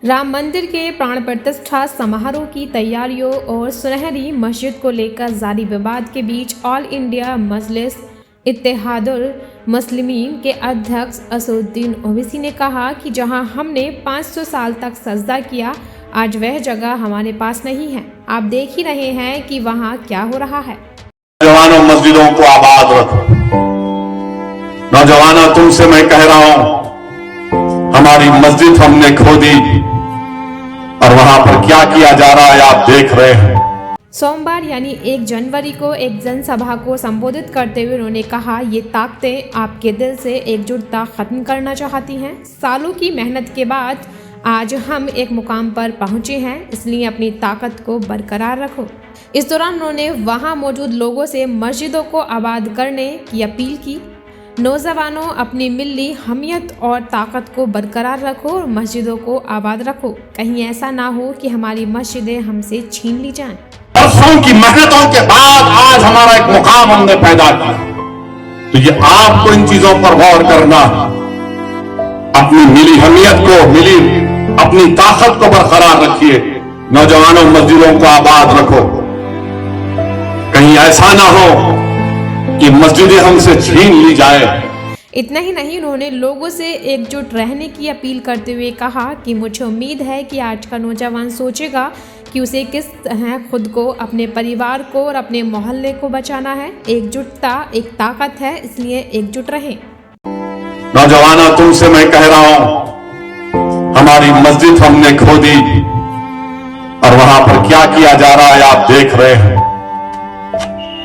राम मंदिर के प्राण प्रतिष्ठा समारोह की तैयारियों और सुनहरी मस्जिद को लेकर जारी विवाद के बीच ऑल इंडिया मजलिस इत्तेहादुल मुस्लिमीन के अध्यक्ष असदुद्दीन ओवैसी ने कहा कि जहां हमने 500 साल तक सजदा किया, आज वह जगह हमारे पास नहीं है। आप देख ही रहे हैं कि वहां क्या हो रहा है। नौजवानों, मस्जिदों को आबाद रखो। नौजवानों, तुमसे मैं कह रहा हूं, हमारी मस्जिद हमने खो दी और वहां पर क्या किया जा रहा है आप देख रहे हैं। सोमवार यानी 1 जनवरी को एक जनसभा को संबोधित करते हुए उन्होंने कहा, ये ताकतें आपके दिल से एकजुटता खत्म करना चाहती हैं। सालों की मेहनत के बाद आज हम एक मुकाम पर पहुंचे हैं, इसलिए अपनी ताकत को बरकरार रखो। इस दौरान उन्होंने वहां मौजूद लोगों से मस्जिदों को आबाद करने की अपील की। नौजवानों, अपनी मिली हमियत और ताकत को बरकरार रखो और मस्जिदों को आबाद रखो। कहीं ऐसा ना हो कि हमारी मस्जिदें हमसे छीन ली जाएं। बरसों की मेहनतों के बाद आज हमारा एक मुकाम हमने पैदा किया, तो ये आपको इन चीजों पर गौर करना, अपनी मिली हमियत को, अपनी ताकत को बरकरार रखिए। नौजवानों, मस्जिदों को आबाद रखो। कहीं ऐसा ना हो कि मस्जिदें हमसे छीन ली जाए। इतना ही नहीं, उन्होंने लोगों से एकजुट रहने की अपील करते हुए कहा कि मुझे उम्मीद है कि आज का नौजवान सोचेगा कि उसे किस तरह खुद को, अपने परिवार को और अपने मोहल्ले को बचाना है। एकजुटता एक ताकत है, इसलिए एकजुट रहें। नौजवानों, तुमसे मैं कह रहा हूं, हमारी मस्जिद हमने खो दी और वहां पर क्या किया जा रहा है आप देख रहे हैं।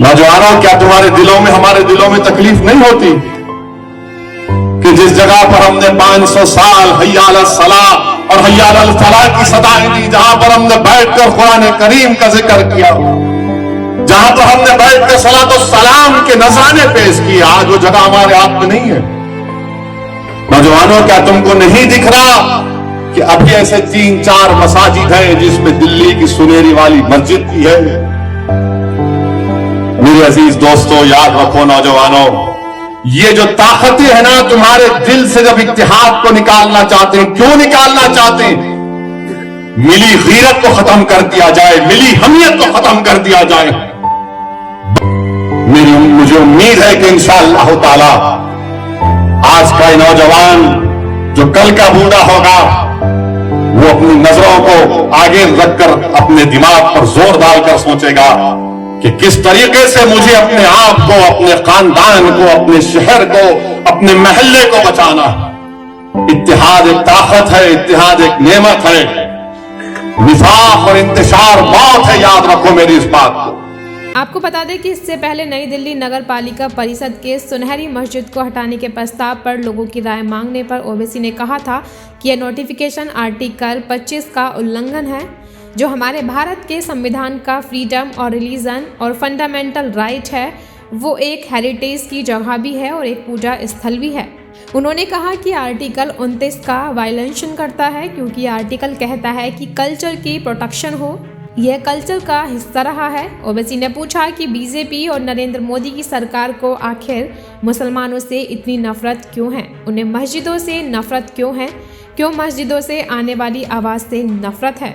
नौजवानों, क्या तुम्हारे दिलों में, हमारे दिलों में तकलीफ नहीं होती कि जिस जगह पर हमने 500 साल हय्या अला सलाह और हय्या अल फलाह की सदाएं दी, जहां पर हमने बैठकर कुरान करीम का जिक्र किया, जहां पर हमने बैठकर सलात और सलाम के नजराने पेश किए, आज वो जगह हमारे हाथ में नहीं है। नौजवानों, क्या तुमको नहीं दिख रहा कि अभी ऐसे 3-4 मसाजिद हैं जिसमें दिल्ली की सुनेरी वाली मस्जिद भी है। मेरे अजीज दोस्तों, याद रखो नौजवानों, ये जो ताकतें है ना, तुम्हारे दिल से जब इत्तेहाद को निकालना चाहते हैं, क्यों निकालना चाहते हैं? मिली गीरत को खत्म कर दिया जाए, मिली हमियत को खत्म कर दिया जाए। मुझे उम्मीद है कि इंशाअल्लाह ताला आज का नौजवान जो कल का बूढ़ा होगा, वो अपनी नजरों को आगे रखकर अपने दिमाग पर जोर डालकर सोचेगा कि किस तरीके से मुझे अपने आप को, अपने खानदान को, अपने शहर को, अपने महल्ले को बचाना है। इत्तेहाद एक ताकत है, इत्तेहाद एक नेमत है। निफाक और इंतशार मौत है, याद रखो मेरी इस बात को। आपको बता दें कि इससे पहले नई दिल्ली नगर पालिका परिषद के सुनहरी मस्जिद को हटाने के प्रस्ताव पर लोगों की राय मांगने पर ओवैसी ने कहा था कि यह नोटिफिकेशन आर्टिकल 25 का उल्लंघन है, जो हमारे भारत के संविधान का फ्रीडम और रिलीजन और फंडामेंटल राइट है। वो एक हेरिटेज की जगह भी है और एक पूजा स्थल भी है। उन्होंने कहा कि आर्टिकल 29 का वायलेशन करता है, क्योंकि आर्टिकल कहता है कि कल्चर की प्रोटेक्शन हो। यह कल्चर का हिस्सा रहा है। ओवैसी ने पूछा कि बीजेपी और नरेंद्र मोदी की सरकार को आखिर मुसलमानों से इतनी नफरत क्यों है, उन्हें मस्जिदों से नफरत क्यों है, क्यों मस्जिदों से आने वाली आवाज़ से नफरत है।